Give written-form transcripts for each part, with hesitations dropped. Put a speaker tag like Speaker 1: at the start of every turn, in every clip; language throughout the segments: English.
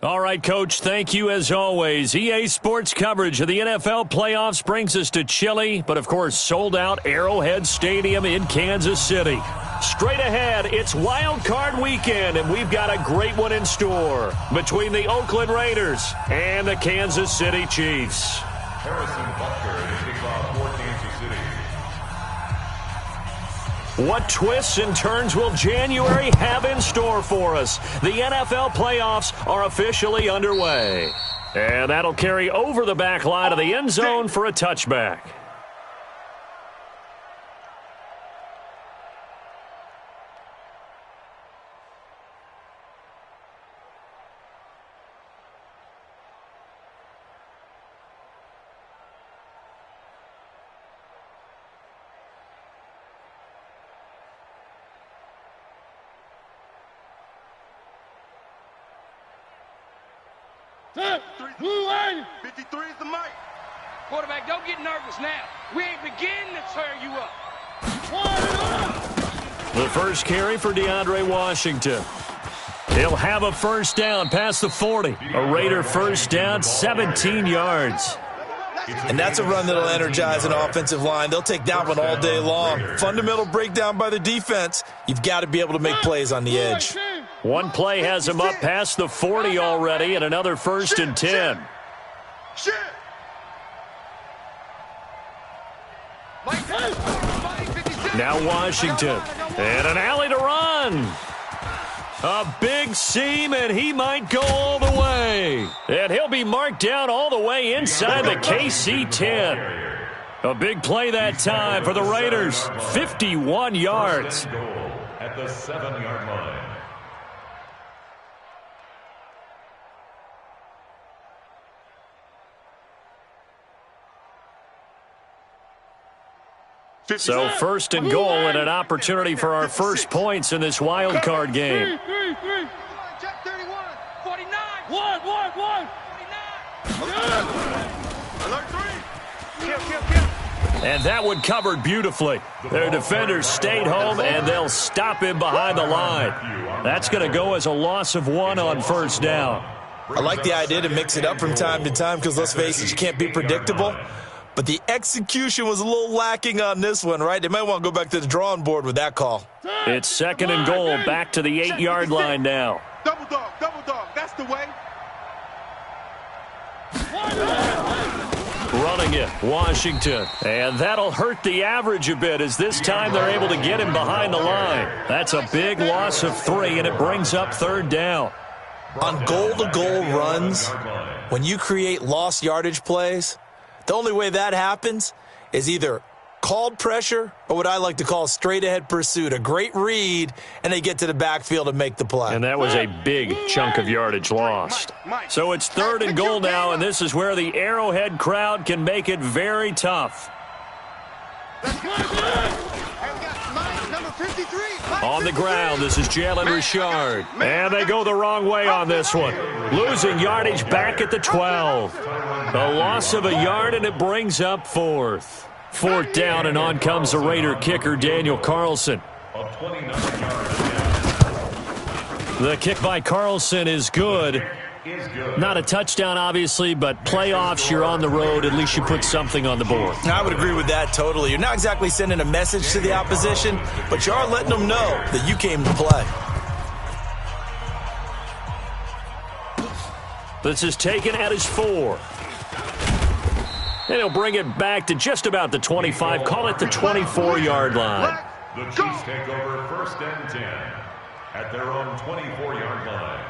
Speaker 1: All right, Coach, thank you as always. EA Sports coverage of the NFL playoffs brings us to chilly, but of course sold-out Arrowhead Stadium in Kansas City. Straight ahead, it's Wild Card Weekend, and we've got a great one in store between the Oakland Raiders and the Kansas City Chiefs.
Speaker 2: Harrison Butker to kick off for Kansas City.
Speaker 1: What twists and turns will January have in store for us? The NFL playoffs are officially underway. And that'll carry over the back line of the end zone for a touchback.
Speaker 3: Set, 53 is the mic.
Speaker 4: Quarterback, don't get nervous now. We ain't beginning to tear you up.
Speaker 1: The first carry for DeAndre Washington. He'll have a first down past the 40. A Raider first down, 17 yards.
Speaker 5: And that's a run that'll energize an offensive line. They'll take that one all day long. Fundamental breakdown by the defense. You've got to be able to make plays on the edge.
Speaker 1: One play has him up past the 40 already, and another first and 10. Now Washington, and an alley to run. A big seam, and he might go all the way. And he'll be marked down all the way inside the KC 10. A big play that time for the Raiders. 51 yards.
Speaker 2: At the 7-yard line.
Speaker 1: So first and goal and an opportunity for our first points in this wild card game.
Speaker 4: Check 31, 49.
Speaker 3: Alert 3.
Speaker 4: Kill.
Speaker 1: And that one covered beautifully. Their defenders stayed home, and they'll stop him behind the line. That's going to go as a loss of 1 on first down.
Speaker 5: I like the idea to mix it up from time to time because, let's face it, you can't be predictable. But the execution was a little lacking on this one, right? They might want to go back to the drawing board with that call.
Speaker 1: It's second and goal, back to the 8-yard line now.
Speaker 3: Double dog, that's the way.
Speaker 1: Running it, Washington. And that'll hurt the average a bit as this time they're able to get him behind the line. That's a big loss of 3, and it brings up third down.
Speaker 5: On goal-to-goal runs, when you create lost yardage plays, the only way that happens is either called pressure or what I like to call straight-ahead pursuit, a great read, and they get to the backfield and make the play.
Speaker 1: And that was a big chunk of yardage lost. So it's third and goal now, and this is where the Arrowhead crowd can make it very tough. On the ground, this is Jalen Richard. And they go the wrong way on this one. Losing yardage back at the 12. A loss of a yard, and it brings up fourth. Fourth down, and on comes the Raider kicker, Daniel Carlson. The kick by Carlson is good. Not a touchdown, obviously, but playoffs, you're on the road. At least you put something on the board.
Speaker 5: I would agree with that totally. You're not exactly sending a message to the opposition, but you are letting them know that you came to play.
Speaker 1: This is taken at his 4. And he'll bring it back to just about the 25. Call it the 24-yard line.
Speaker 2: The Chiefs take over first and 10 at their own 24-yard line.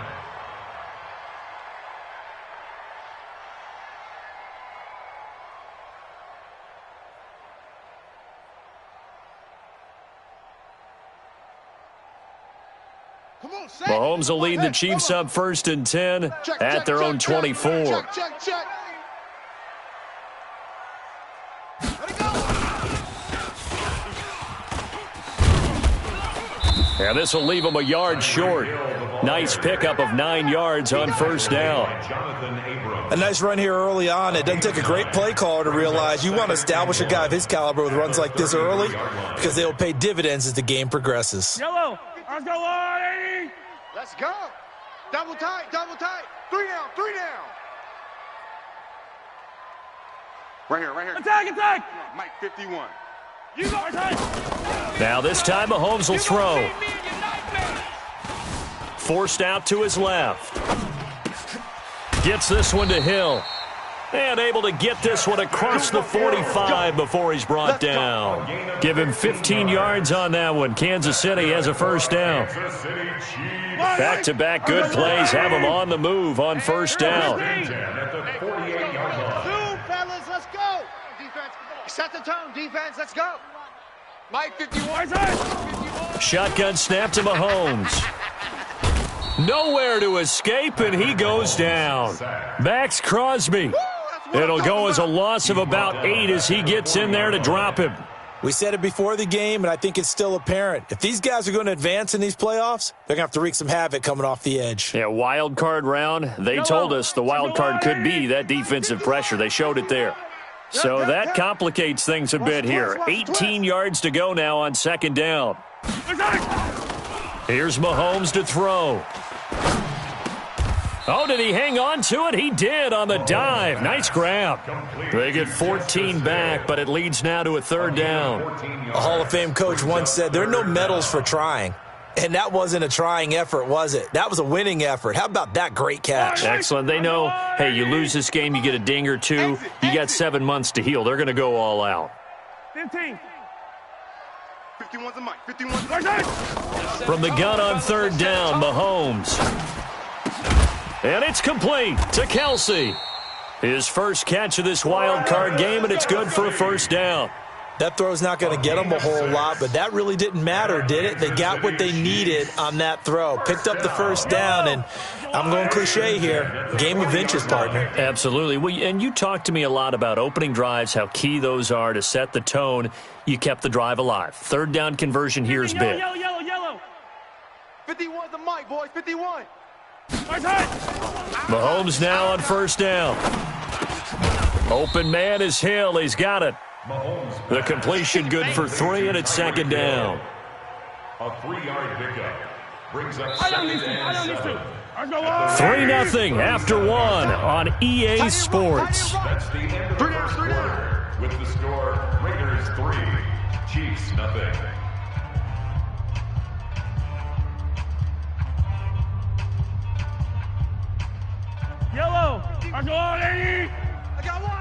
Speaker 1: Mahomes will lead the Chiefs up first and 10 at their own 24.
Speaker 3: Check.
Speaker 1: And this will leave them a yard short. Nice pickup of 9 yards on first down.
Speaker 5: A nice run here early on. It doesn't take a great play caller to realize you want to establish a guy of his caliber with runs like this early because they will pay dividends as the game progresses.
Speaker 4: Yellow, let's go, Lordy.
Speaker 3: Let's go. Double tight, double tight. 3 down, 3 down. Right here.
Speaker 4: Attack!
Speaker 3: Mike 51.
Speaker 4: You go attack!
Speaker 1: Now this time Mahomes will throw. Forced out to his left. Gets this one to Hill. And able to get this one across the 45 before he's brought down. Give him 15 yards on that one. Kansas City has a first down. Back-to-back good plays have him on the move on first down.
Speaker 3: Two, fellas, let's go. Defense, set the tone. Defense, let's go. Mike 51.
Speaker 1: Shotgun snap to Mahomes. Nowhere to escape, and he goes down. Max Crosby. It'll go as a loss of about 8 as he gets in there to drop him.
Speaker 5: We said it before the game, and I think it's still apparent. If these guys are going to advance in these playoffs, they're going to have to wreak some havoc coming off the edge.
Speaker 1: Yeah, wild card round. They told us the wild card could be that defensive pressure. They showed it there. So that complicates things a bit here. 18 yards to go now on second down. Here's Mahomes to throw. Oh, did he hang on to it? He did on the dive. Nice grab. They get 14 back, but it leads now to a third down.
Speaker 5: A Hall of Fame coach once said, there are no medals for trying. And that wasn't a trying effort, was it? That was a winning effort. How about that great catch?
Speaker 1: Excellent. They know, hey, you lose this game, you get a ding or two. You got 7 months to heal. They're going to go all out.
Speaker 4: 15.
Speaker 3: 51's a Mike. 51's
Speaker 1: From the gun on third down, Mahomes. And it's complete to Kelsey. His first catch of this wild card game, and it's good for a first down.
Speaker 5: That throw's not going to get them a whole lot, but that really didn't matter, did it? They got what they needed on that throw. Picked up the first down, and I'm going cliche here. Game of inches, partner.
Speaker 1: Absolutely. Well, and you talked to me a lot about opening drives, how key those are to set the tone. You kept the drive alive. Third down conversion here is big.
Speaker 4: Yellow.
Speaker 3: 51's a Mike, boys. 51.
Speaker 1: Mahomes now on first down. Open man is Hill. He's got it. The completion good for 3, and it's second down.
Speaker 2: A 3-yard pickup brings up second and 7.
Speaker 1: 3-0 after 1 on EA Sports.
Speaker 2: That's the end of the first quarter. With the score, Raiders 3, Chiefs 0.
Speaker 4: Yellow. I got one.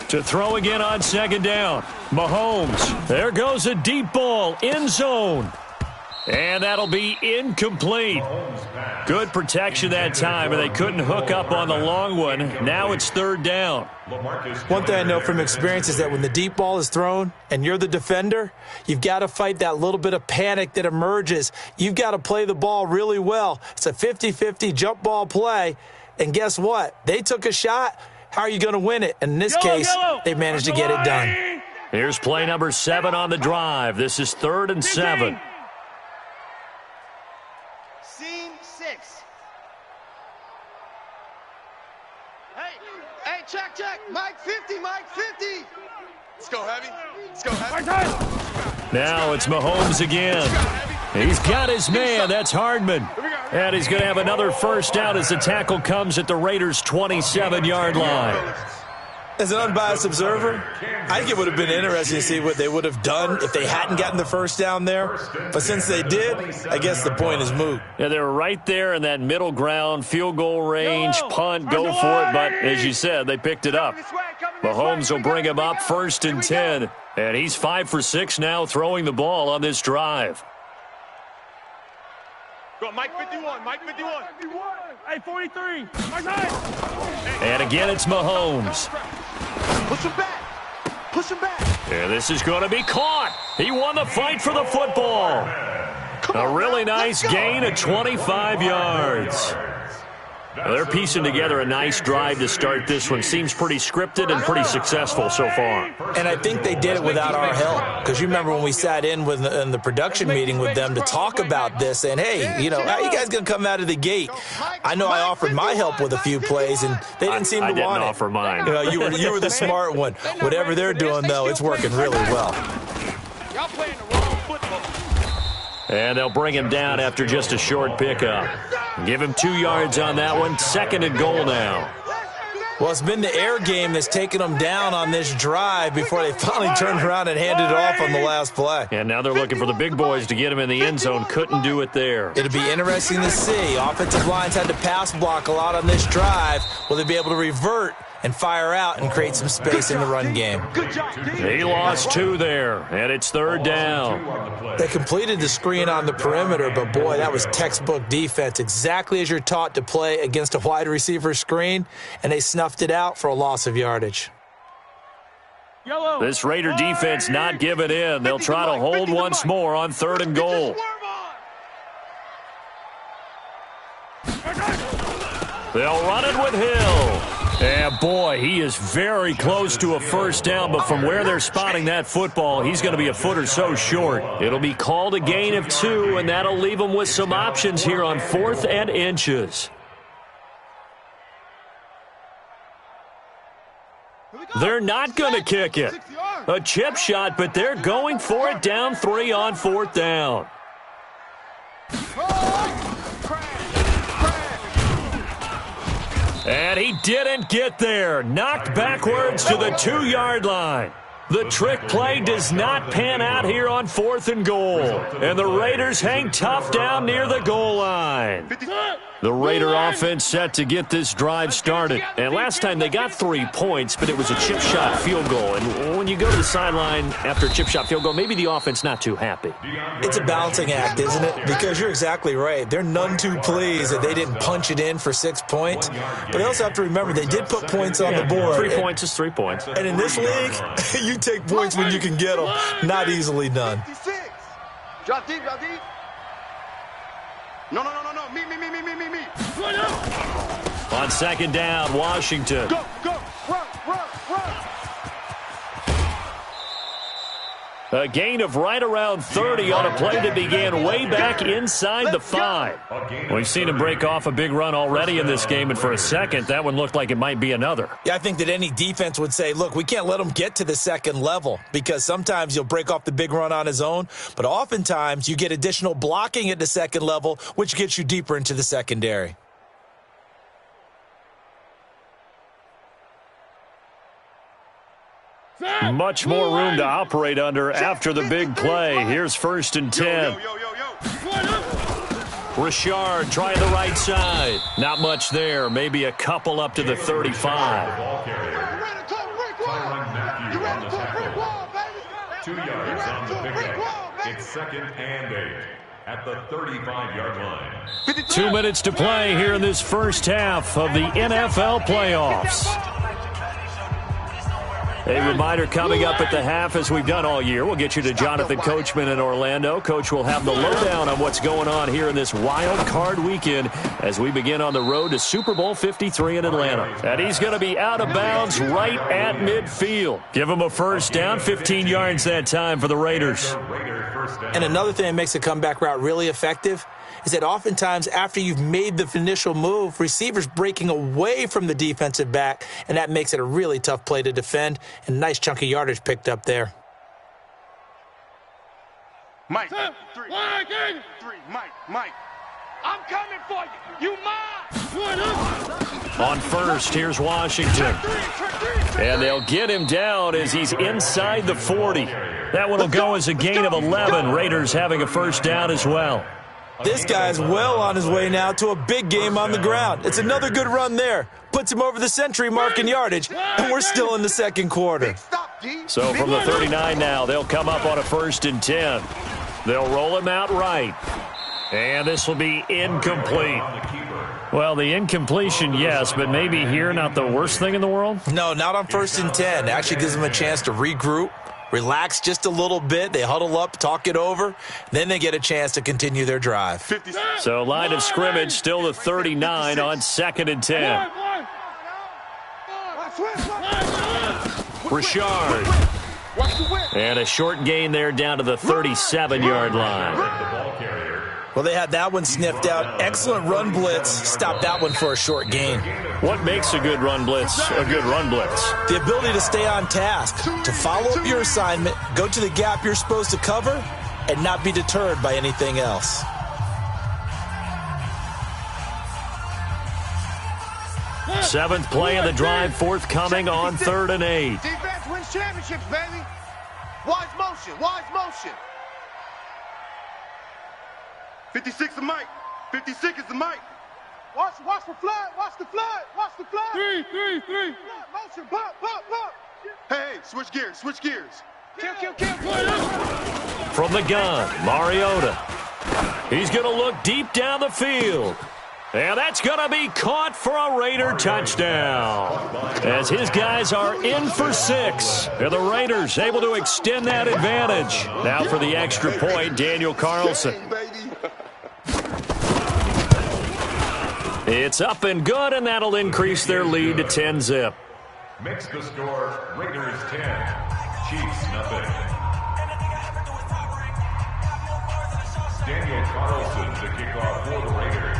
Speaker 1: To throw again on second down. Mahomes. There goes a deep ball. End zone. And that'll be incomplete. Good protection that time, and they couldn't hook up on the long one. Now it's third down.
Speaker 5: One thing I know from experience is that when the deep ball is thrown and you're the defender, you've got to fight that little bit of panic that emerges. You've got to play the ball really well. It's a 50-50 jump ball play. And guess what? They took a shot. How are you going to win it? And in this case, they managed to get it done.
Speaker 1: Here's play number 7 on the drive. This is 3rd and 7.
Speaker 3: Scene 6. Hey, check. Mike 50, Mike 50. Let's go, Heavy.
Speaker 1: Now it's Mahomes again. He's got his man. That's Hardman. And he's going to have another first down as the tackle comes at the Raiders' 27-yard line.
Speaker 5: As an unbiased observer, I think it would have been interesting to see what they would have done if they hadn't gotten the first down there. But since they did, I guess the point is moot.
Speaker 1: Yeah, they were right there in that middle ground, field goal range, punt, go for it. But as you said, they picked it up. Mahomes will bring him up 1st and 10. And he's 5 for 6 now throwing the ball on this drive.
Speaker 3: Go, Mike 51.
Speaker 4: Hey, 43.
Speaker 1: And again, it's Mahomes.
Speaker 3: Push him back.
Speaker 1: And this is going to be caught. He won the fight for the football. A really nice gain of 25 yards. Well, they're piecing together a nice drive to start this one. Seems pretty scripted and pretty successful so far.
Speaker 5: And I think they did it without our help. Because you remember when we sat in the production meeting with them to talk about this, saying, hey, you know, how are you guys going to come out of the gate? I know I offered my help with a few plays, and they didn't seem to want it.
Speaker 1: I didn't offer mine.
Speaker 5: You know, you were the smart one. Whatever they're doing, though, it's working really well.
Speaker 4: Y'all playing the wrong football.
Speaker 1: And they'll bring him down after just a short pickup. Give him 2 yards on that one. 2nd and goal now.
Speaker 5: Well, it's been the air game that's taken them down on this drive before they finally turned around and handed it off on the last play.
Speaker 1: And now they're looking for the big boys to get him in the end zone. Couldn't do it there.
Speaker 5: It'll be interesting to see. Offensive lines had to pass block a lot on this drive. Will they be able to revert and fire out and create some space in the run game?
Speaker 1: He lost 2 there, and it's 3rd down.
Speaker 5: They completed the screen on the perimeter, but boy, that was textbook defense, exactly as you're taught to play against a wide receiver screen, and they snuffed it out for a loss of yardage.
Speaker 1: This Raider defense not giving in. They'll try to hold once more on 3rd and goal. They'll run it with Hill. And boy, he is very close to a first down, but from where they're spotting that football, he's going to be a foot or so short. It'll be called a gain of 2, and that'll leave him with some options here on 4th and inches. They're not going to kick it. A chip shot, but they're going for it down 3 on 4th down. And he didn't get there. Knocked backwards to the 2-yard line. The trick play does not pan out here on 4th and goal. And the Raiders hang tough down near the goal line. The Raider offense set to get this drive started. And last time they got 3 points, but it was a chip shot field goal. And when you go to the sideline after a chip shot field goal, maybe the offense not too happy.
Speaker 5: It's a balancing act, isn't it? Because you're exactly right. They're none too pleased that they didn't punch it in for 6 points. But they also have to remember they did put points on the board.
Speaker 1: 3 points is 3 points.
Speaker 5: And in this league, you take points when you can get them. Not easily done.
Speaker 3: Drop deep, drop deep. No. Me.
Speaker 1: On 2nd down, Washington.
Speaker 3: Go, run.
Speaker 1: A gain of right around 30 on a play that began way back inside the 5. We've seen him break off a big run already in this game, and for a second, that one looked like it might be another.
Speaker 5: Yeah, I think that any defense would say, look, we can't let him get to the 2nd level because sometimes you'll break off the big run on his own, but oftentimes you get additional blocking at the 2nd level, which gets you deeper into the secondary.
Speaker 1: Much more room to operate under after the big play. Here's 1st and 10. Richard trying the right side. Not much there. Maybe a couple up to the 35.
Speaker 2: 2 yards on the pickup. It's 2nd and 8 at the 35-yard line.
Speaker 1: 2 minutes to play here in this first half of the NFL playoffs. A reminder coming up at the half, as we've done all year. We'll get you to Jonathan Coachman in Orlando. Coach will have the lowdown on what's going on here in this wild card weekend as we begin on the road to Super Bowl 53 in Atlanta. And he's going to be out of bounds right at midfield. Give him a first down, 15 yards that time for the Raiders.
Speaker 5: And another thing that makes a comeback route really effective is that oftentimes after you've made the initial move, receivers breaking away from the defensive back, and that makes it a really tough play to defend, and a nice chunk of yardage picked up there.
Speaker 4: Mike. 3. Mike. I'm coming for you. You mine.
Speaker 1: On 1st, here's Washington. And they'll get him down as he's inside the 40. That one will go as a gain of 11. Raiders having a first down as well.
Speaker 5: This guy's well on his way now to a big game on the ground. It's another good run there. Puts him over the century mark in yardage, and we're still in the 2nd quarter.
Speaker 1: So from the 39 now, they'll come up on a 1st and 10. They'll roll him out right. And this will be incomplete. Well, the incompletion, yes, but maybe here not the worst thing in the world?
Speaker 5: No, not on 1st and 10. Actually gives him a chance to regroup, relax just a little bit. They huddle up, talk it over. Then they get a chance to continue their drive.
Speaker 1: So line of scrimmage still the 39 on 2nd and 10. Richard. And a short gain there down to the 37-yard line.
Speaker 5: Well, they had that one sniffed out. Excellent run blitz. Stopped that one for a short gain.
Speaker 1: What makes a good run blitz a good run blitz?
Speaker 5: The ability to stay on task, to follow up your assignment, go to the gap you're supposed to cover, and not be deterred by anything else.
Speaker 1: Seventh play of the drive forthcoming on 3rd and 8.
Speaker 3: Defense wins championships, baby. Wise motion, wise motion.
Speaker 6: 56 is Mike. 56 is the Mike.
Speaker 3: Watch the flood, watch the flood, watch the flood.
Speaker 6: Three.
Speaker 3: Motion, pop.
Speaker 6: Hey, switch gears.
Speaker 3: Kill.
Speaker 1: From the gun, Mariota. He's going to look deep down the field. And that's going to be caught for a Raider touchdown. As his guys are in for 6. And the Raiders able to extend that advantage. Now for the extra point, Daniel Carlson. It's up and good, and that'll increase their lead to 10-zip.
Speaker 2: Makes the score Raiders 10, Chiefs nothing. Daniel Carlson to kick off for the Raiders.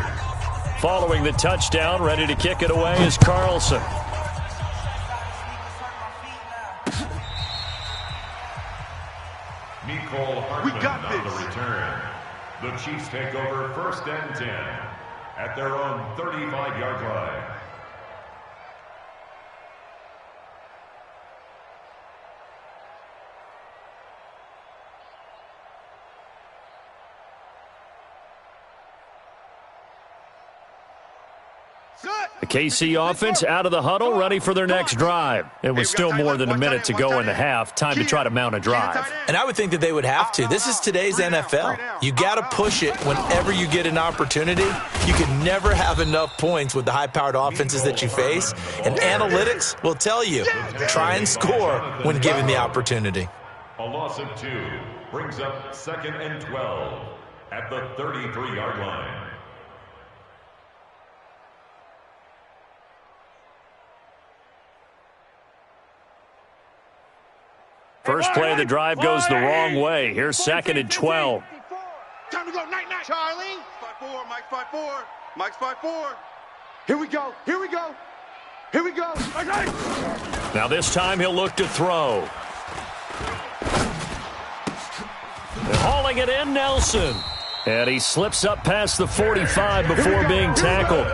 Speaker 1: Following the touchdown, ready to kick it away is Carlson.
Speaker 2: Nicole Hartman on the return. The Chiefs take over 1st and 10 at their own 35-yard line.
Speaker 1: The KC offense out of the huddle, ready for their next drive. It was still more than a minute to go in the half. Time to try to mount a drive.
Speaker 5: And I would think that they would have to. This is today's NFL. You got to push it whenever you get an opportunity. You can never have enough points with the high-powered offenses that you face. And analytics will tell you, try and score when given the opportunity.
Speaker 2: A loss of 2 brings up 2nd and 12 at the 33-yard line.
Speaker 1: First play of the drive goes the wrong way. Here's 2nd and 12.
Speaker 3: Time to go, night. Charlie.
Speaker 6: 5-4, Mike's 5-4.
Speaker 3: Here we go.
Speaker 1: Now this time he'll look to throw. And hauling it in, Nelson. And he slips up past the 45 before being tackled.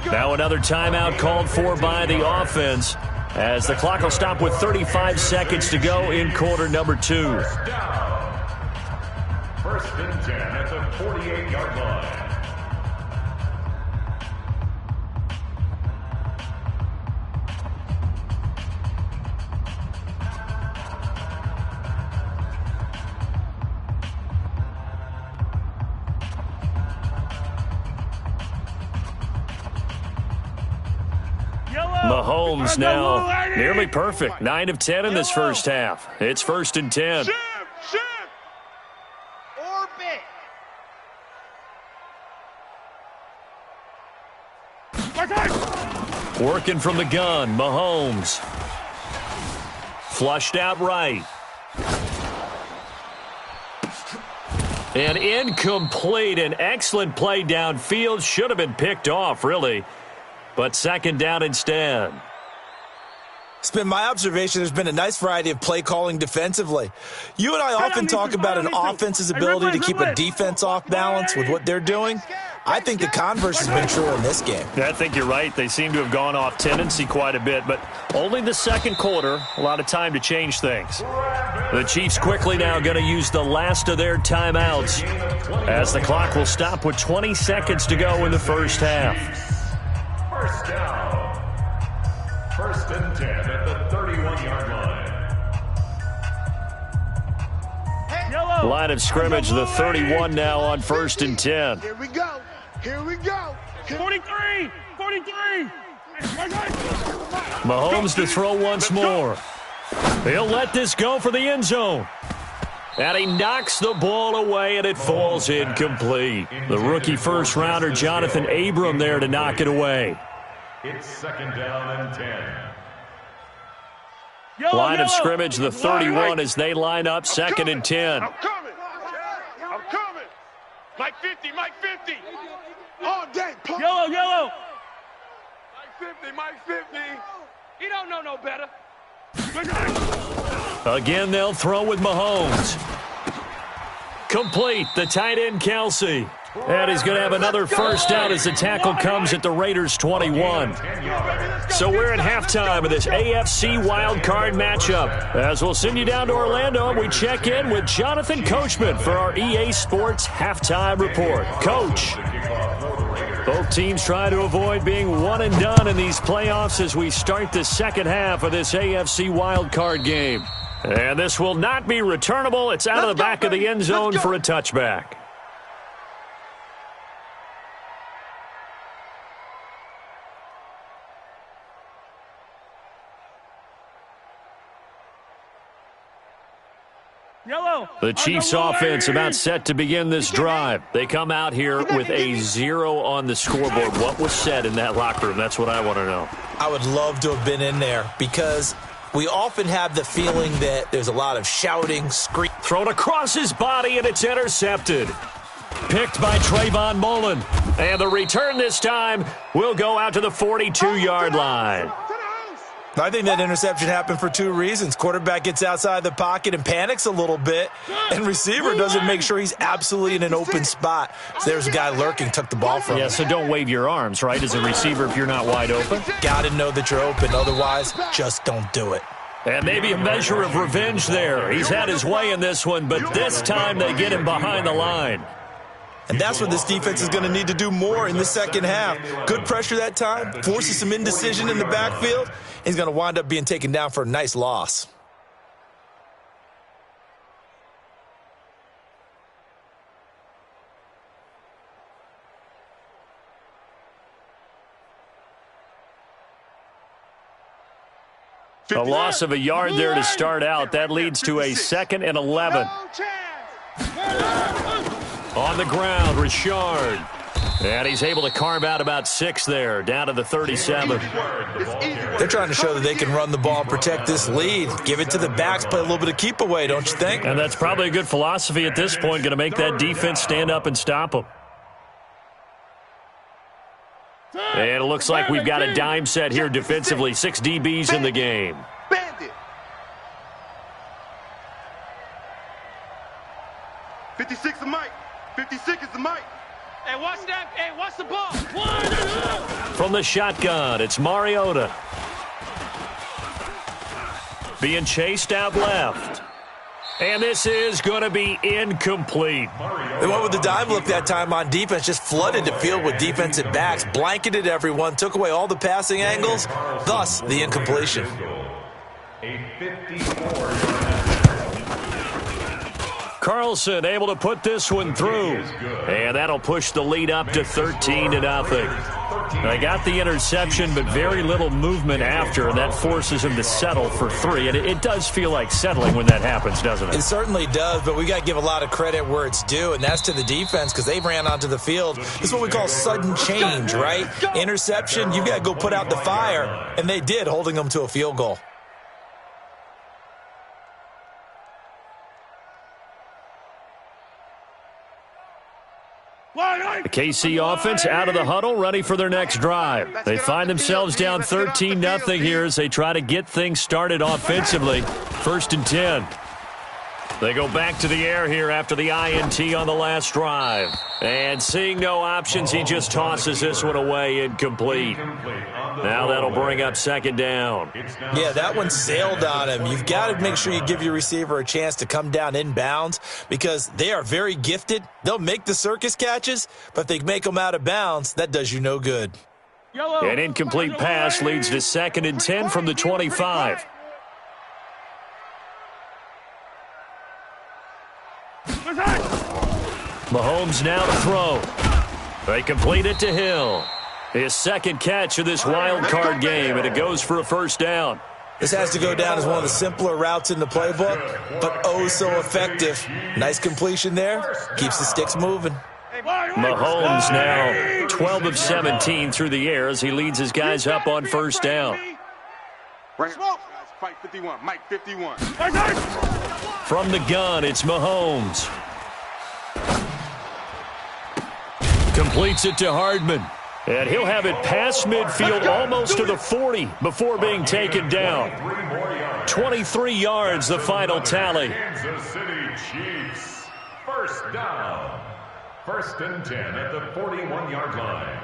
Speaker 1: Now another timeout called for by the offense, as the clock will stop with 35 seconds to go in quarter number 2.
Speaker 2: 1st and 10 at the 48-yard line.
Speaker 1: Mahomes now nearly perfect. 9 of 10 in this first half. It's 1st and 10.
Speaker 3: Shift. Orbit.
Speaker 1: Working from the gun, Mahomes. Flushed out right. And incomplete. An excellent play downfield. Should have been picked off, really. But 2nd down instead.
Speaker 5: It's been my observation there's been a nice variety of play calling defensively. You and I often talk about an offense's ability to keep a defense off balance with what they're doing. I think the converse has been true in this game.
Speaker 1: I think you're right. They seem to have gone off tendency quite a bit, but only the 2nd quarter. A lot of time to change things. The Chiefs quickly now going to use the last of their timeouts, as the clock will stop with 20 seconds to go in the first half.
Speaker 2: First down. 1st and 10 at the 31-yard line.
Speaker 1: Line of scrimmage, the 31 now on 1st and 10.
Speaker 3: Here we go.
Speaker 4: 43.
Speaker 1: Mahomes to throw once more. He'll let this go for the end zone. And he knocks the ball away, and it falls incomplete. The rookie first-rounder, Jonathan Abram, there to knock it away.
Speaker 2: It's 2nd down and 10.
Speaker 1: Line of scrimmage, the 31 as they line up, 2nd and 10.
Speaker 6: I'm coming. I'm coming. Mike 50, Mike 50. All day.
Speaker 4: Yellow.
Speaker 6: Mike 50, Mike 50.
Speaker 4: He don't know no better.
Speaker 1: Again, they'll throw with Mahomes. Complete, the tight end, Kelsey. And he's going to have another first down as the tackle comes at the Raiders' 21. So we're at halftime of this AFC wildcard matchup. As we'll send you down to Orlando, we check in with Jonathan Coachman for our EA Sports Halftime Report. Coach. Both teams try to avoid being one and done in these playoffs as we start the second half of this AFC wildcard game. And this will not be returnable. It's out of the back of the end zone for a touchback. The Chiefs offense about set to begin this drive. They come out here with a 0 on the scoreboard. What was said in that locker room? That's what I want to know.
Speaker 5: I would love to have been in there because we often have the feeling that there's a lot of shouting, screaming.
Speaker 1: Thrown across his body, and it's intercepted. Picked by Trayvon Mullen. And the return this time will go out to the 42-yard line.
Speaker 5: I think that interception happened for 2 reasons. Quarterback gets outside the pocket and panics a little bit, and receiver doesn't make sure he's absolutely in an open spot. So there's a guy lurking, took the ball from him.
Speaker 1: Yeah, so don't wave your arms, right, as a receiver if you're not wide open.
Speaker 5: Got to know that you're open. Otherwise, just don't do it.
Speaker 1: And maybe a measure of revenge there. He's had his way in this one, but this time they get him behind the line.
Speaker 5: And that's what this defense is going to need to do more in the second half. Good pressure that time, forces some indecision in the backfield. He's going to wind up being taken down for a nice loss.
Speaker 1: A loss of a yard there to start out. That leads to a 2nd and 11. On the ground, Richard. And he's able to carve out about 6 there, down to the 37.
Speaker 5: They're trying to show that they can run the ball and protect this lead. Give it to the backs, play a little bit of keep away, don't you think?
Speaker 1: And that's probably a good philosophy at this point, going to make that defense stand up and stop them. And it looks like we've got a dime set here defensively. 6 DBs in the game.
Speaker 6: Bandit. 56 is Mike. 56 is the Mike.
Speaker 4: Hey, watch that. Hey, watch the ball.
Speaker 1: From the shotgun, it's Mariota. Being chased out left. And this is going to be incomplete.
Speaker 5: They went with the dime look that time on defense, just flooded the field with defensive backs, blanketed everyone, took away all the passing angles, thus the incompletion.
Speaker 2: A 54.
Speaker 1: Carlson able to put this one through. And that'll push the lead up to 13-0. They got the interception, but very little movement after, and that forces him to settle for 3. And it does feel like settling when that happens, doesn't it?
Speaker 5: It certainly does, but we got to give a lot of credit where it's due, and that's to the defense because they ran onto the field. This is what we call sudden change, right? Interception, you got to go put out the fire, and they did, holding them to a field goal.
Speaker 1: The KC offense out of the huddle, ready for their next drive. They find themselves down 13-0 here as they try to get things started offensively. 1st and 10. They go back to the air here after the INT on the last drive. And seeing no options, he just tosses this one away, incomplete. Now that'll bring up 2nd down.
Speaker 5: Yeah, that one sailed on him. You've got to make sure you give your receiver a chance to come down inbounds because they are very gifted. They'll make the circus catches, but if they make them out of bounds, that does you no good.
Speaker 1: An incomplete pass leads to 2nd and 10 from the 25. Mahomes now to throw. They complete it to Hill. His 2nd catch of this wild card game, and it goes for a 1st down.
Speaker 5: This has to go down as one of the simpler routes in the playbook, but oh so effective. Nice completion there. Keeps the sticks moving.
Speaker 1: Mahomes now 12 of 17 through the air as he leads his guys up on first down.
Speaker 6: Fight 51, Mike 51.
Speaker 1: From the gun, it's Mahomes. Completes it to Hardman. And he'll have it past midfield almost to the 40 before being taken down. 23 yards, the final tally.
Speaker 2: Kansas City Chiefs. First down. 1st and 10 at the 41-yard line.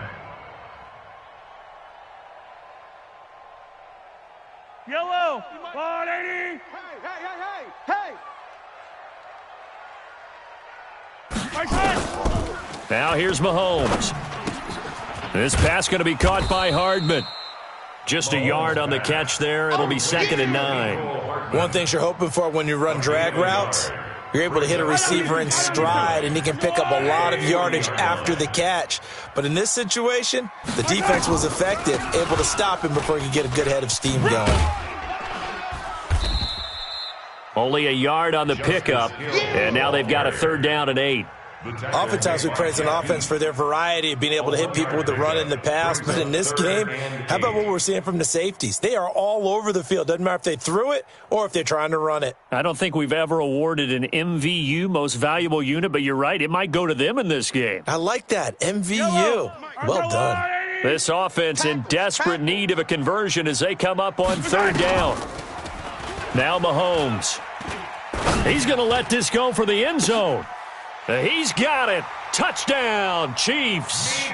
Speaker 4: Yellow, 180.
Speaker 6: Hey!
Speaker 1: Now here's Mahomes. This pass going to be caught by Hardman. Just a yard on the catch there. It'll be 2nd and 9.
Speaker 5: One thing you're hoping for when you run drag routes, you're able to hit a receiver in stride, and he can pick up a lot of yardage after the catch. But in this situation, the defense was effective, able to stop him before he could get a good head of steam going.
Speaker 1: Only a yard on the pickup, and now they've got a 3rd down and 8.
Speaker 5: Oftentimes we praise an offense for their variety of being able to hit people with the run and the pass, but in this game, how about what we're seeing from the safeties? They are all over the field. Doesn't matter if they threw it or if they're trying to run it.
Speaker 1: I don't think we've ever awarded an MVU, most valuable unit, but you're right, it might go to them in this game.
Speaker 5: I like that, MVU. Well done.
Speaker 1: This offense in desperate need of a conversion as they come up on 3rd down. Now Mahomes. He's going to let this go for the end zone. He's got it. Touchdown, Chiefs.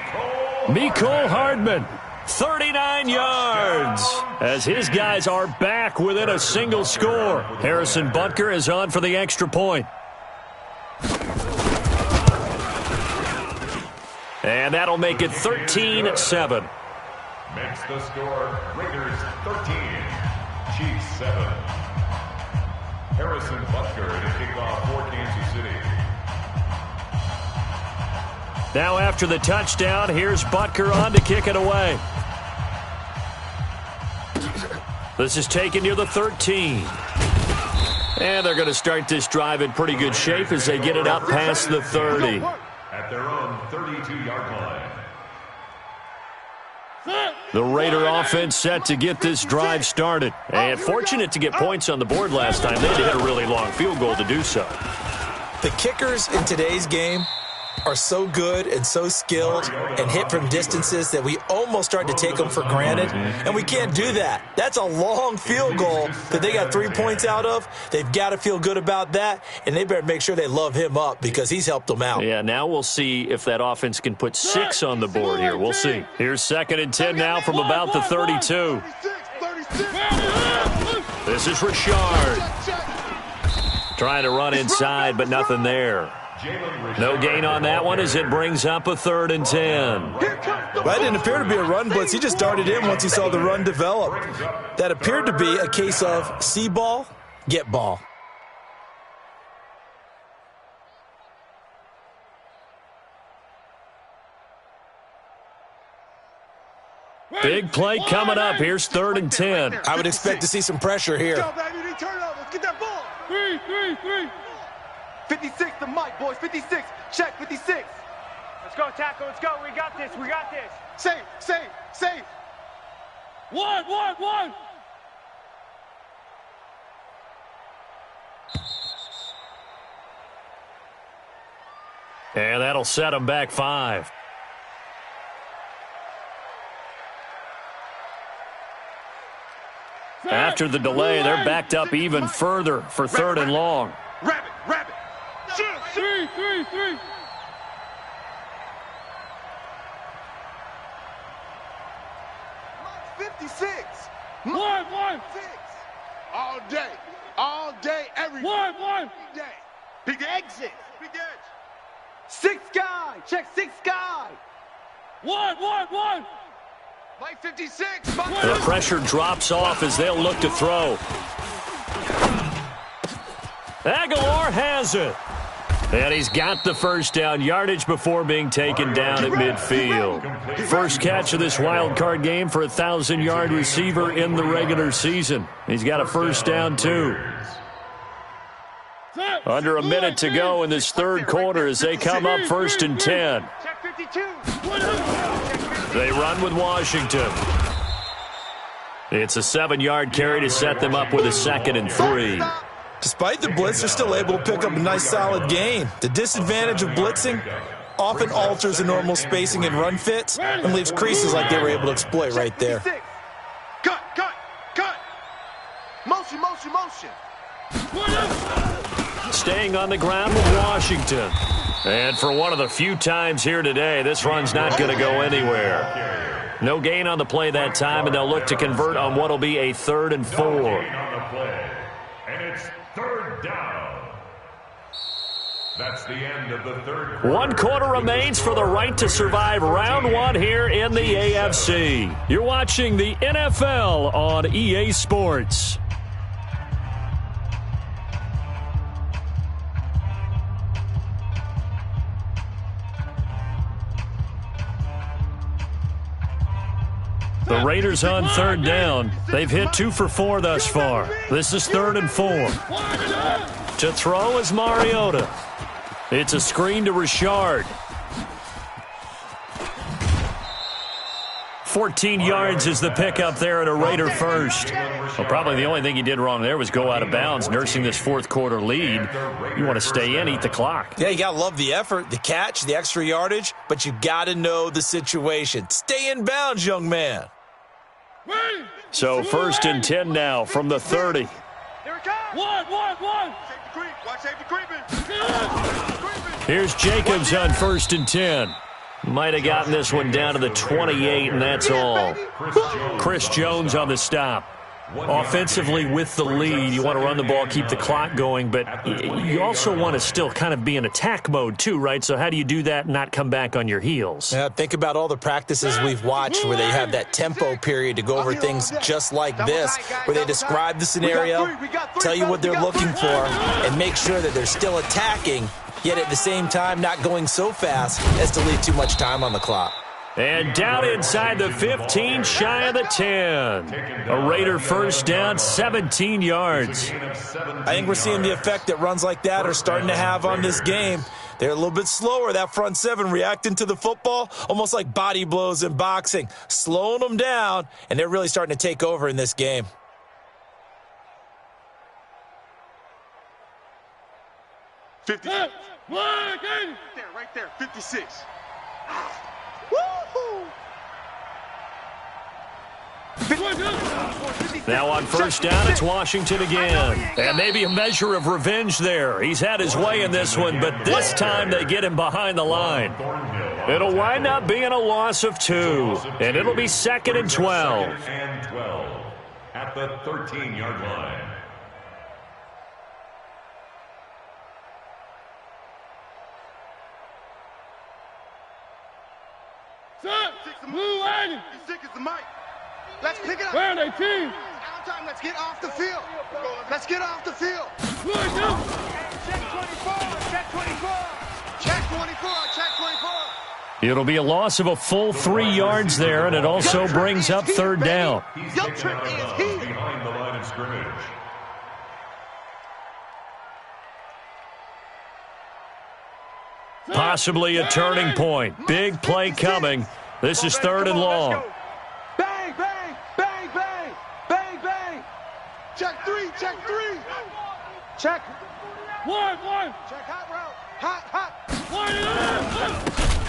Speaker 1: Mecole Hardman, 39 yards, as his guys are back within a single score. Harrison Butker is on for the extra point. And that'll make it 13-7.
Speaker 2: Makes the score Raiders 13, Chiefs 7. Harrison Butker to kick off for Kansas City.
Speaker 1: Now after the touchdown, here's Butker on to kick it away. This is taken near the 13. And they're going to start this drive in pretty good shape as they get it up past the 30.
Speaker 2: At their own 32-yard line.
Speaker 1: The Raider offense set to get this drive started. And fortunate to get points on the board last time. They had to hit a really long field goal to do so.
Speaker 5: The kickers in today's game are so good and so skilled and hit from distances that we almost start to take them for granted, and we can't do that. That's a long field goal that they got 3 points out of. They've got to feel good about that, and they better make sure they love him up because he's helped them out.
Speaker 1: Yeah, now we'll see if that offense can put 6 on the board here. We'll see. Here's 2nd and 10 now from about the 32. This is Richard. Trying to run inside, but nothing there. No gain on that one as it brings up a 3rd and 10.
Speaker 5: That didn't appear to be a run blitz. He just darted in once he saw the run develop. That appeared to be a case of see ball, get ball.
Speaker 1: Big play coming up. Here's 3rd and 10.
Speaker 5: I would expect to see some pressure here.
Speaker 6: Go, baby. Turn over. Let's get that ball.
Speaker 4: 3.
Speaker 3: 56 to Mike, boys. 56. Check 56.
Speaker 4: Let's go, tackle. Let's go. We got this.
Speaker 3: Safe.
Speaker 4: 1.
Speaker 1: And that'll set them back 5. After the delay, they're backed up even further for 3rd and long.
Speaker 6: Rabbit.
Speaker 4: 3.
Speaker 3: 56.
Speaker 4: 1.
Speaker 6: All day, every day.
Speaker 4: 1.
Speaker 6: Big exit. Big edge.
Speaker 3: 6 guy. Check 6 guy.
Speaker 4: 1.
Speaker 3: Mike 56.
Speaker 1: The pressure drops off as they'll look to throw. Aguilar has it. And he's got the first down, yardage before being taken down at midfield. First catch of this wild card game for a 1,000-yard receiver in the regular season. He's got a first down, too. Under a minute to go in this third quarter as they come up 1st and 10. They run with Washington. It's a 7-yard carry to set them up with a 2nd and 3.
Speaker 5: Despite the blitz, they're still able to pick up a nice solid gain. The disadvantage of blitzing often alters the normal spacing and run fits and leaves creases like they were able to exploit right there.
Speaker 6: Cut. Motion.
Speaker 1: Staying on the ground with Washington. And for one of the few times here today, this run's not going to go anywhere. No gain on the play that time, and they'll look to convert on what will be a 3rd and 4.
Speaker 2: And it's 3rd down. That's the end of the third quarter.
Speaker 1: 1 quarter remains for the right to survive round 1 here in the AFC. You're watching the NFL on EA Sports. The Raiders on 3rd down. They've hit 2 for 4 thus far. This is 3rd and 4. To throw is Mariota. It's a screen to Richard. 14 yards is the pickup there at a Raider first. Well, probably the only thing he did wrong there was go out of bounds, nursing this 4th quarter lead. You want to stay in, eat the clock.
Speaker 5: Yeah, you got to love the effort, the catch, the extra yardage, but you got to know the situation. Stay in bounds, young man.
Speaker 1: So 1st and 10 now from the 30.
Speaker 6: Here it comes. One. Watch safety creeping.
Speaker 1: Here's Jacobs on 1st and 10. Might have gotten this one down to the 28, and that's all. Chris Jones on the stop. Offensively with the lead, you want to run the ball, keep the clock going, but you also want to still kind of be in attack mode too, right? So how do you do that and not come back on your heels?
Speaker 5: Yeah, think about all the practices we've watched where they have that tempo period to go over things just like this, where they describe the scenario, tell you what they're looking for, and make sure that they're still attacking, yet at the same time not going so fast as to leave too much time on the clock.
Speaker 1: And down inside the 15, shy of the 10. A Raider first down, 17 yards.
Speaker 5: I think we're seeing the effect that runs like that are starting to have on this game. They're a little bit slower, that front 7 reacting to the football, almost like body blows in boxing, slowing them down, and they're really starting to take over in this game.
Speaker 6: Right there, 56. Woo-hoo!
Speaker 1: Now on first down, it's Washington again. And maybe a measure of revenge there. He's had his way in this one, but this time they get him behind the line. It'll wind up being a loss of 2, and it'll be 2nd and 12.
Speaker 2: And 12 at the 13-yard line.
Speaker 6: Sick as the mic. Let's pick it up.
Speaker 3: Where are they, team?
Speaker 6: Time, let's get off the field. Let's get off the field.
Speaker 3: Check 24. Check 24.
Speaker 6: Check 24. Check 24.
Speaker 1: It'll be a loss of a full 3 yards there, and it also brings up 3rd down.
Speaker 6: Your trip is here.
Speaker 2: Behind the line of scrimmage.
Speaker 1: Possibly a turning point. Big play coming. This is 3rd and long.
Speaker 3: Bang, bang, bang, bang, bang, bang.
Speaker 6: Check 3. Check 3.
Speaker 3: Check. One.
Speaker 6: Check hot.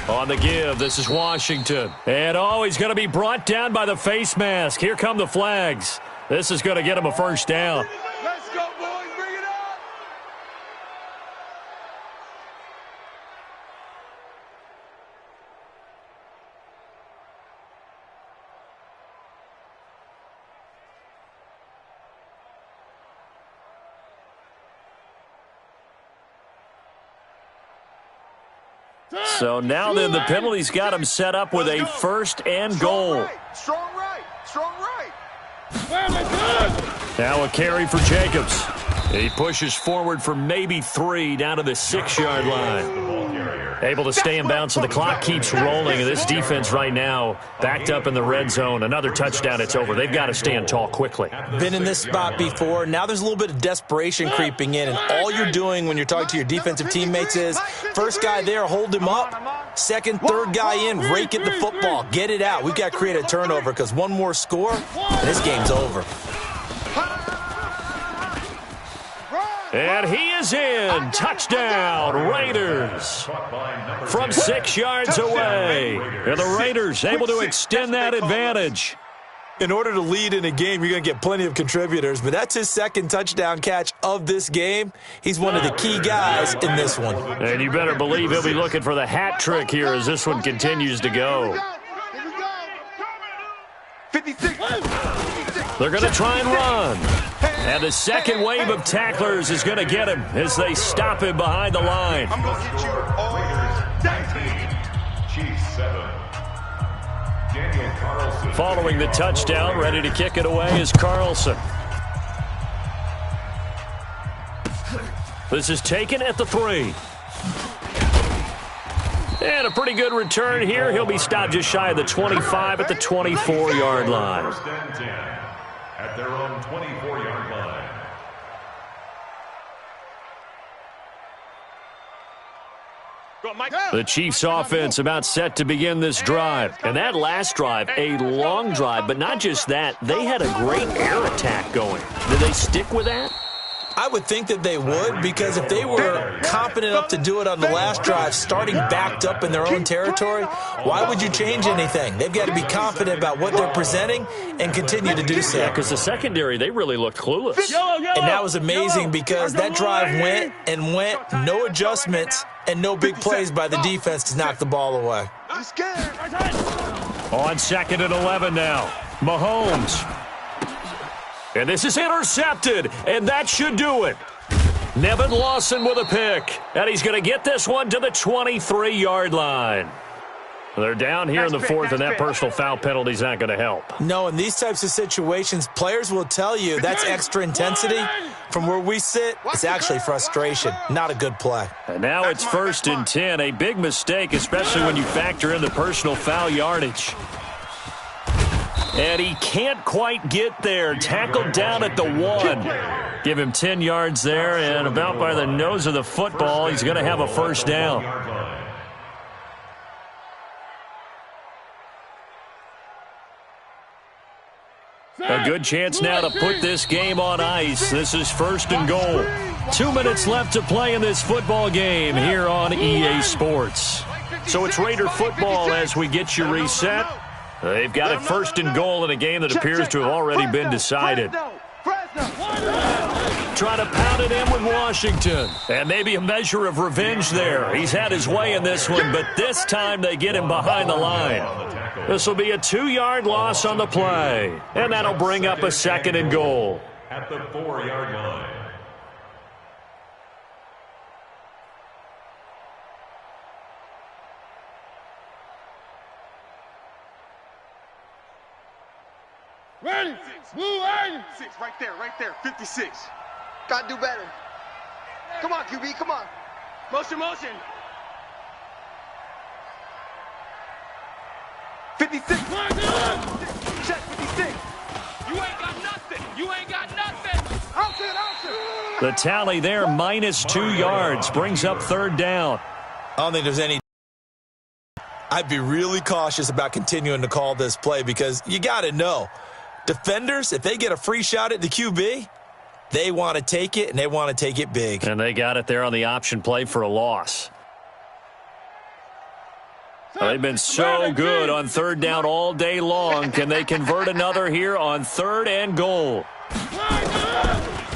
Speaker 1: On the give, this is Washington. And he's going to be brought down by the face mask. Here come the flags. This is going to get him a first down.
Speaker 6: Let's go, boys. Bring it up.
Speaker 1: So now then, the penalty's got him set up with a 1st and goal.
Speaker 6: Strong right.
Speaker 1: Now a carry for Jacobs. He pushes forward for maybe 3 down to the 6-yard line. Able to stay in bounds, so the clock keeps rolling. And this defense right now backed up in the red zone. Another touchdown, it's over. They've got to stand tall quickly.
Speaker 5: Been in this spot before. Now there's a little bit of desperation creeping in. And all you're doing when you're talking to your defensive teammates is, first guy there, hold him up. Second, third guy in, rake at the football. Get it out. We've got to create a turnover because one more score, and this game's over.
Speaker 1: And he is in. Touchdown, Raiders. From 6 yards away. And the Raiders able to extend that advantage.
Speaker 5: In order to lead in a game, you're going to get plenty of contributors, but that's his second touchdown catch of this game. He's one of the key guys in this one.
Speaker 1: And you better believe he'll be looking for the hat trick here as this one continues to go.
Speaker 3: 56.
Speaker 1: They're going to try and run. And the second wave of tacklers is going to get him as they stop him behind the line.
Speaker 3: I'm going to get you all.
Speaker 2: Chiefs 7. Daniel Carlson.
Speaker 1: Following the touchdown, ready to kick it away is Carlson. This is taken at the 3. And a pretty good return here. He'll be stopped just shy of the 25 at the 24-yard line.
Speaker 2: First and 10 at their own 24-yard line.
Speaker 1: The Chiefs offense about set to begin this drive. And that last drive, a long drive, but not just that. They had a great air attack going. Did they stick with that?
Speaker 5: I would think that they would, because if they were confident enough to do it on the last drive, starting backed up in their own territory, why would you change anything? They've got to be confident about what they're presenting and continue to do so.
Speaker 1: Yeah, because the secondary, they really looked clueless.
Speaker 5: And that was amazing because that drive went and went, no adjustments, and no big plays by the defense to knock the ball away.
Speaker 1: On 2nd and 11 now, Mahomes. And this is intercepted, and that should do it. Nevin Lawson with a pick, and he's going to get this one to the 23-yard line. They're down here in the 4th, and that personal foul penalty is not going to help.
Speaker 5: No, in these types of situations, players will tell you that's extra intensity. From where we sit, it's actually frustration, not a good play.
Speaker 1: And now it's 1st and 10, a big mistake, especially when you factor in the personal foul yardage. And he can't quite get there. Tackled down at the 1. Give him 10 yards there, and about by the nose of the football, he's going to have a first down. A good chance now to put this game on ice. This is 1st and goal. 2 minutes left to play in this football game here on EA Sports. So it's Raider football as we get you reset. They've got it 1st and goal in a game that appears to have already been decided. Trying to pound it in with Washington. And maybe a measure of revenge there. He's had his way in this one, but this time they get him behind the line. This will be a 2-yard loss on the play. And that'll bring up a 2nd and goal.
Speaker 2: At the 4-yard line.
Speaker 6: Ready? Move, ready?
Speaker 3: 6, right there, 56. Gotta do better. Come on, QB, come on.
Speaker 4: Motion.
Speaker 3: 56. Check 56.
Speaker 4: You ain't got nothing.
Speaker 3: Out.
Speaker 1: The tally there, -2 yards, brings up 3rd down.
Speaker 5: I don't think there's any. I'd be really cautious about continuing to call this play because you got to know. Defenders, if they get a free shot at the QB, they want to take it, and they want to take it big.
Speaker 1: And they got it there on the option play for a loss. They've been so good on 3rd down all day long. Can they convert another here on 3rd and goal?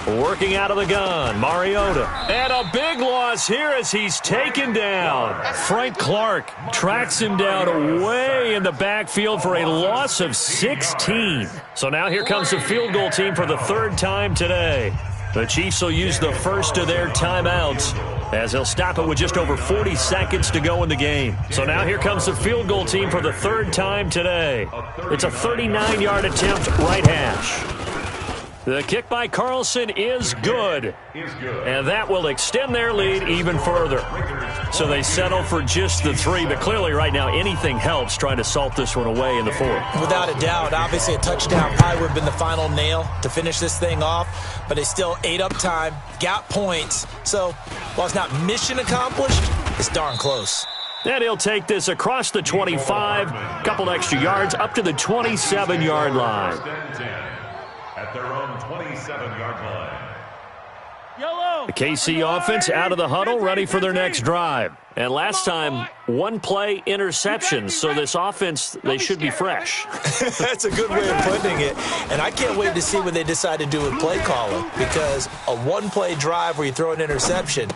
Speaker 1: Working out of the gun, Mariota. And a big loss here as he's taken down. Frank Clark tracks him down way in the backfield for a loss of 16. So now here comes the field goal team for the 3rd time today. The Chiefs will use the first of their timeouts as they'll stop it with just over 40 seconds to go in the game. So now here comes the field goal team for the 3rd time today. It's a 39-yard attempt, right hash. The kick by Carlson is good. And that will extend their lead even further. So they settle for just the 3, but clearly right now anything helps trying to salt this one away in the 4th.
Speaker 5: Without a doubt, obviously a touchdown probably would have been the final nail to finish this thing off, but they still ate up time, got points. So while it's not mission accomplished, it's darn close.
Speaker 1: And he'll take this across the 25, couple extra yards up to the 27-yard line.
Speaker 2: At their own 27-yard line.
Speaker 1: The KC offense out of the huddle, ready for their next drive. And last time, 1-play interceptions, so this offense, they should be fresh.
Speaker 5: That's a good way of putting it. And I can't wait to see what they decide to do with play calling, because a 1-play drive where you throw an interception,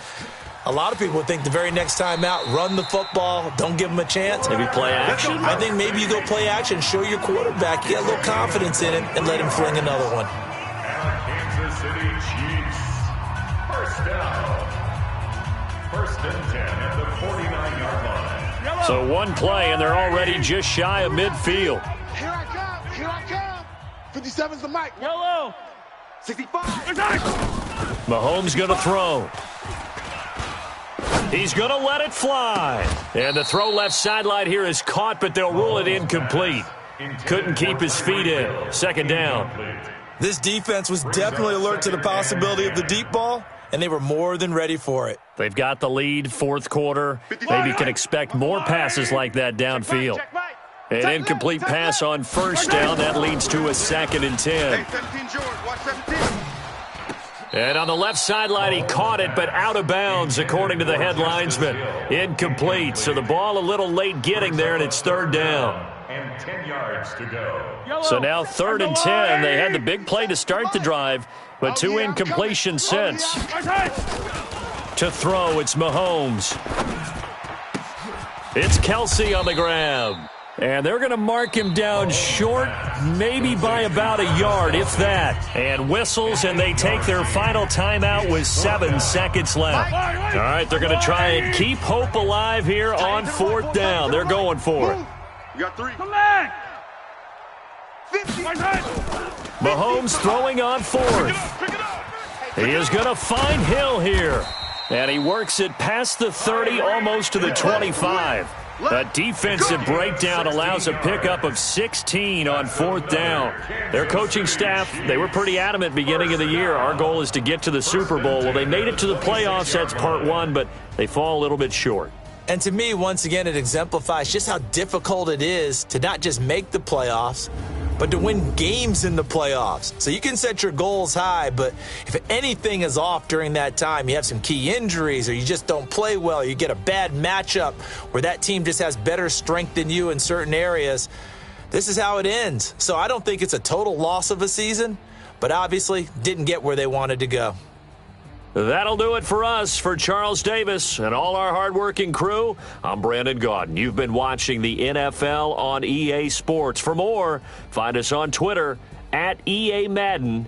Speaker 5: a lot of people would think the very next time out, run the football, don't give them a chance.
Speaker 1: Maybe play action?
Speaker 5: I think maybe you go play action, show your quarterback, get a little confidence in him, and let him fling another one.
Speaker 2: Kansas City Chiefs. First down. 1st and 10 at the 49-yard line.
Speaker 1: So 1 play, and they're already just shy of midfield.
Speaker 6: Here I come. Here I come. 57's the mic.
Speaker 4: Yellow.
Speaker 6: 65.
Speaker 1: Mahomes going to throw. He's going to let it fly. And the throw left sideline here is caught, but they'll rule it incomplete. Couldn't keep his feet in. 2nd down.
Speaker 5: This defense was definitely alert to the possibility of the deep ball, and they were more than ready for it.
Speaker 1: They've got the lead, 4th quarter. Maybe can expect more passes like that downfield. An incomplete pass on 1st down. That leads to a 2nd and 10.
Speaker 6: 17 George, watch 17.
Speaker 1: And on the left sideline, he caught it, but out of bounds, according to the head linesman. Incomplete, so the ball a little late getting there, and it's 3rd down.
Speaker 2: And 10 yards to go.
Speaker 1: So now 3rd and 10. They had the big play to start the drive, but 2 incompletions since. To throw, it's Mahomes. It's Kelsey on the grab. And they're going to mark him down short, maybe by about a yard, if that. And whistles, and they take their final timeout with 7 seconds left. All right, they're going to try and keep hope alive here on 4th down. They're going for it.
Speaker 6: We got 3.
Speaker 4: Come back.
Speaker 6: 50.
Speaker 1: Mahomes throwing on 4th. He is going to find Hill here. And he works it past the 30, almost to the 25. That defensive breakdown allows a pickup of 16 on 4th down. Their coaching staff, they were pretty adamant beginning of the year. Our goal is to get to the Super Bowl. Well, they made it to the playoffs. That's part 1, but they fall a little bit short.
Speaker 5: And to me, once again, it exemplifies just how difficult it is to not just make the playoffs, but to win games in the playoffs. So you can set your goals high, but if anything is off during that time, you have some key injuries or you just don't play well, you get a bad matchup where that team just has better strength than you in certain areas, this is how it ends. So I don't think it's a total loss of a season, but obviously didn't get where they wanted to go.
Speaker 1: That'll do it for us. For Charles Davis and all our hardworking crew, I'm Brandon Gaudin. You've been watching the NFL on EA Sports. For more, find us on Twitter @EA Madden.